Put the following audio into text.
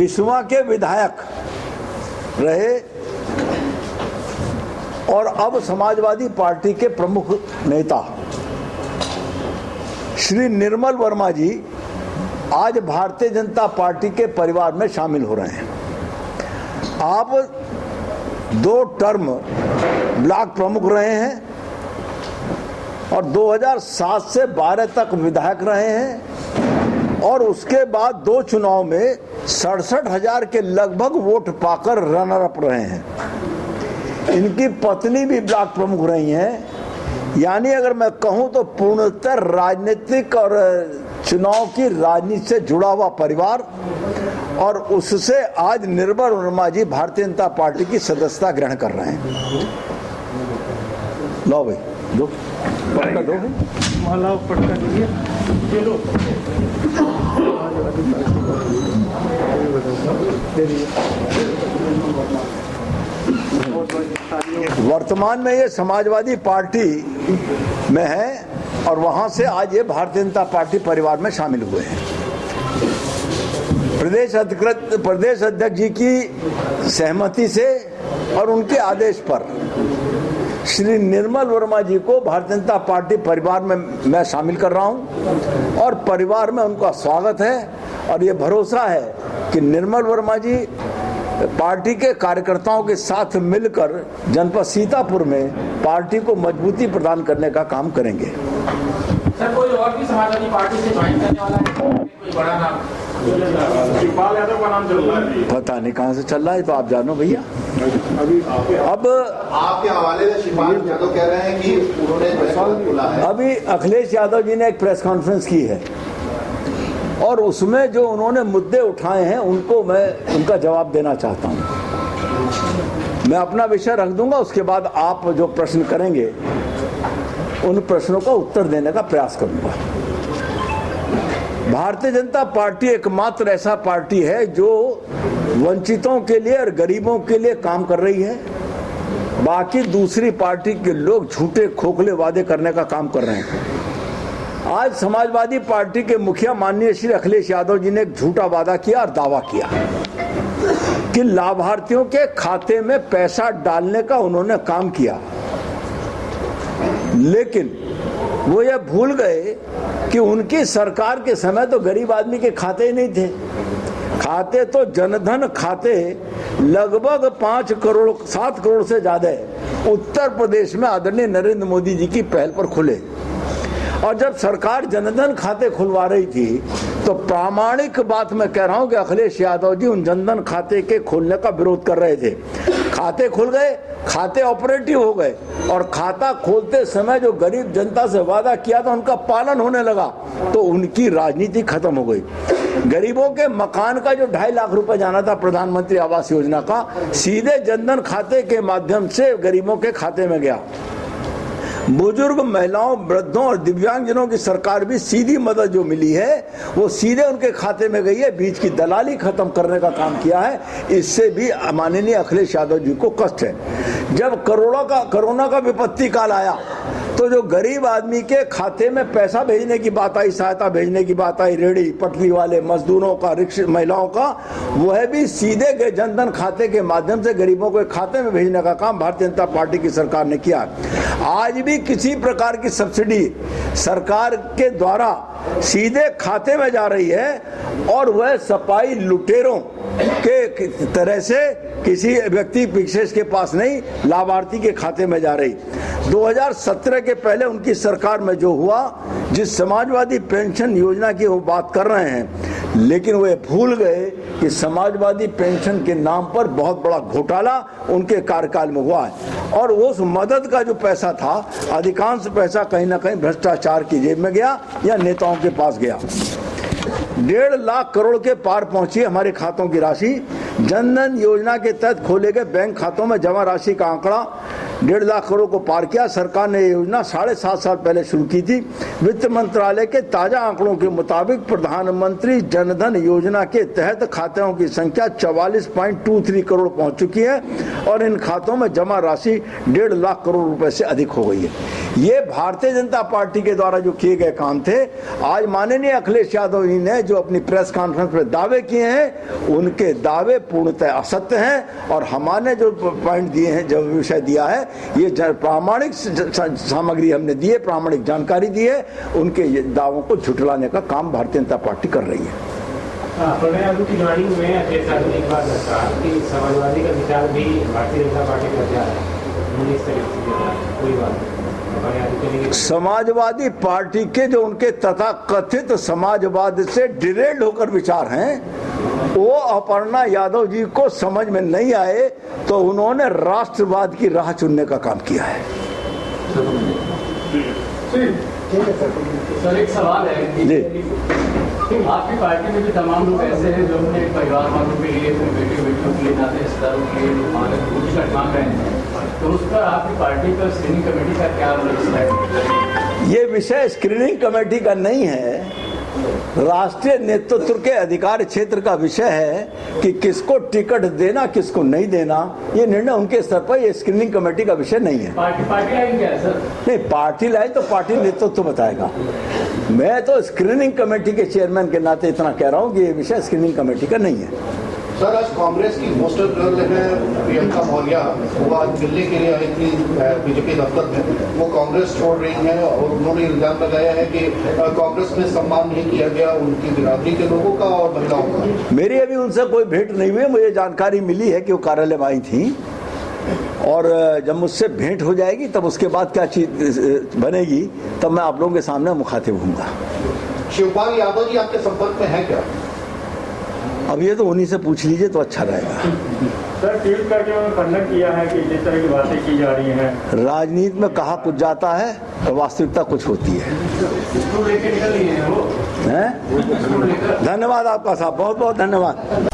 विश्वा के विधायक रहे और अब समाजवादी पार्टी के प्रमुख नेता श्री निर्मल वर्मा जी आज भारतीय जनता पार्टी के परिवार में शामिल हो रहे हैं। आप 2 टर्म ब्लॉक प्रमुख रहे हैं और 2007 से 12 तक विधायक रहे हैं और उसके बाद 2 चुनाव में 67,000 के लगभग वोट पाकर रनर अप रहे हैं। इनकी पत्नी भी ब्लॉक प्रमुख रही हैं। यानी अगर मैं कहूं तो पूर्णतः राजनीतिक और चुनाव की राजनीति से जुड़ा हुआ परिवार, और उससे आज निर्मल वर्मा जी भारतीय जनता पार्टी की सदस्यता ग्रहण कर रहे हैं। लो भाई, दो पटका दो, माला पटका दीजिए, ये लो। वर्तमान में ये समाजवादी पार्टी में है और वहां से आज ये भारतीय जनता पार्टी परिवार में शामिल हुए हैं। प्रदेश अध्यक्ष जी की सहमति से और उनके आदेश पर श्री निर्मल वर्मा जी को भारतीय जनता पार्टी परिवार में मैं शामिल कर रहा हूं और परिवार में उनका स्वागत है और ये भरोसा है कि निर्मल वर्मा जी पार्टी के कार्यकर्ताओं के साथ मिलकर जनपद सीतापुर में पार्टी को मजबूती प्रदान करने का काम करेंगे। सर, कोई और भी समाजवादी पार्टी से ज्वाइन करने वाला है? कोई बड़ा नाम? शिवपाल यादव का नाम चल रहा है। पता नहीं कहां से चल रहा है, तो आप जानो भैया। अब आपके हवाले से शिवपाल यादव कह रहे हैं कि उन्होंने खुला है। अभी अखिलेश यादव जी ने एक प्रेस कॉन्फ्रेंस की है और उसमें जो उन्होंने मुद्दे उठाए हैं उनको मैं उनका जवाब देना चाहता हूं। मैं अपना विषय रख दूंगा, उसके बाद आप जो प्रश्न करेंगे उन प्रश्नों का उत्तर देने का प्रयास करूंगा। भारतीय जनता पार्टी एकमात्र ऐसा पार्टी है जो वंचितों के लिए और गरीबों के लिए काम कर रही है। बाकी दूसरी पार्टी के लोग झूठे खोखले वादे करने का काम कर रहे हैं। आज समाजवादी पार्टी के मुखिया माननीय श्री अखिलेश यादव जी ने एक झूठा वादा किया और दावा किया कि लाभार्थियों के खाते में पैसा डालने का उन्होंने काम किया, लेकिन वो ये भूल गए कि उनकी सरकार के समय तो गरीब आदमी के खाते ही नहीं थे। खाते तो जनधन खाते लगभग 7 करोड़ से ज्यादा उत्तर प्रदेश में आदरणीय नरेंद्र मोदी जी की पहल पर खुले। और जब सरकार जनधन खाते खुलवा रही थी तो प्रामाणिक बात मैं कह रहा हूं कि अखिलेश यादव जी उन जनधन खाते के खोलने का विरोध कर रहे थे। खाते खुल गए, खाते ऑपरेटिव हो गए और खाता खोलते समय जो गरीब जनता से वादा किया था उनका पालन होने लगा तो उनकी राजनीति खत्म हो गई। गरीबों के मकान का जो 2.5 लाख रुपए जाना था प्रधानमंत्री आवास योजना का, सीधे जनधन खाते के माध्यम से गरीबों के खाते में गया। बुजुर्ग महिलाओं, वृद्धों और दिव्यांगजनों की सरकार भी सीधी मदद जो मिली है वो सीधे उनके खाते में गई है। बीच की दलाली खत्म करने का काम किया है। इससे भी माननीय अखिलेश यादव जी को कष्ट है। जब कोरोना का विपत्ति काल आया तो जो गरीब आदमी के खाते में पैसा भेजने की बात आई, सहायता भेजने की बात आई, रेहड़ी पटरी वाले मजदूरों का, रिक्शा महिलाओं का, वह भी सीधे जनधन खाते के माध्यम से गरीबों के खाते में भेजने का काम भारतीय जनता पार्टी की सरकार ने किया। आज भी किसी प्रकार की सब्सिडी सरकार के द्वारा सीधे खाते में जा रही है और वह सपाई लुटेरों के तरह से किसी व्यक्ति विशेष के पास नहीं, लाभार्थी के खाते में जा रही। 2017 के पहले उनकी सरकार में जो हुआ, जिस समाजवादी पेंशन योजना की वो बात कर रहे हैं, लेकिन वे भूल गए कि समाजवादी पेंशन के नाम पर बहुत बड़ा घोटाला उनके कार्यकाल में हुआ है और उस मदद का जो पैसा था अधिकांश पैसा कहीं ना कहीं भ्रष्टाचार की जेब में गया या नेताओं के पास गया। 1.5 लाख करोड़ के पार पहुंची हमारे खातों की राशि। जनधन योजना के तहत खोले गए बैंक खातों में जमा राशि का आंकड़ा 1.5 लाख करोड़ को पार किया। सरकार ने यह योजना 7.5 साल पहले शुरू की थी। वित्त मंत्रालय के ताजा आंकड़ों के मुताबिक प्रधानमंत्री जनधन योजना के तहत खातों की संख्या 44.23 करोड़ पहुंच चुकी है और इन खातों में जमा राशि 1.5 लाख करोड़ रुपए से अधिक हो गई है। ये भारतीय जनता पार्टी के द्वारा जो किए गए काम थे। आज माननीय अखिलेश यादव जी ने जो अपनी प्रेस कॉन्फ्रेंस में दावे किए हैं, उनके दावे पूर्णतः असत्य हैं और हमारे जो पॉइंट दिए हैं, जो विषय दिया है, ये प्रामाणिक सामग्री हमने दी है, प्रामाणिक जानकारी दी है। उनके ये दावों को झुठलाने का काम भारतीय जनता पार्टी कर रही है। प्रणय आलू की वाणी में अखिलेश यादव ने एक बात रखा कि समाजवादी का विचार भी भारतीय जनता पार्टी का विचार है। इस तरीके से कोई बात नहीं। समाजवादी पार्टी के जो उनके तथाकथित समाजवाद से डिरेल्ड होकर विचार हैं, वो अपर्णा यादव जी को समझ में नहीं आए तो उन्होंने राष्ट्रवाद की राह चुनने का काम किया है। सर, एक सवाल है जी, आपकी पार्टी में भी तमाम लोग ऐसे हैं जो अपने परिवार वालों के लिए, अपने बेटियों के लिए, नाते रिश्तेदारों के लिए मांग रहे हैं, तो उस पर आपकी पार्टी पर स्क्रीनिंग कमेटी का क्या रोल है? ये विषय स्क्रीनिंग कमेटी का नहीं है, राष्ट्रीय नेतृत्व के अधिकार क्षेत्र का विषय है कि किसको टिकट देना, किसको नहीं देना। ये निर्णय उनके स्तर पर, ये स्क्रीनिंग कमेटी का विषय नहीं है। पार्टी लाइन क्या है सर? नहीं, पार्टी लाइन तो पार्टी नेतृत्व बताएगा। मैं तो स्क्रीनिंग कमेटी के चेयरमैन के नाते इतना कह रहा हूँ कि ये विषय स्क्रीनिंग कमेटी का नहीं है। सर, आज कांग्रेस की पोस्टर गर्ल है प्रियंका मौर्य, वो आज दिल्ली के लिए आई थी बीजेपी दफ्तर में। वो कांग्रेस छोड़ रही हैं और उन्होंने इल्जाम लगाया है कि कांग्रेस में सम्मान नहीं किया गया उनकी बिरादरी के लोगों का और महिलाओं का। मेरी अभी उनसे कोई भेंट नहीं हुई, मुझे जानकारी मिली है कि वो कार्यालय में आई थी और जब मुझसे भेंट हो जाएगी तब उसके बाद क्या चीज बनेगी तब मैं आप लोगों के सामने मुखातिब होऊंगा। शिवपाल यादव जी आपके संपर्क में है क्या? अब ये तो उन्हीं से पूछ लीजिए तो अच्छा रहेगा। सर, ट्वीट करके उन्होंने खंडन किया है कि जिस तरह की बातें की जा रही हैं। राजनीति में कहा कुछ जाता है और वास्तविकता कुछ होती है। लेकर निकल रही है वो। धन्यवाद आपका साहब, बहुत बहुत धन्यवाद।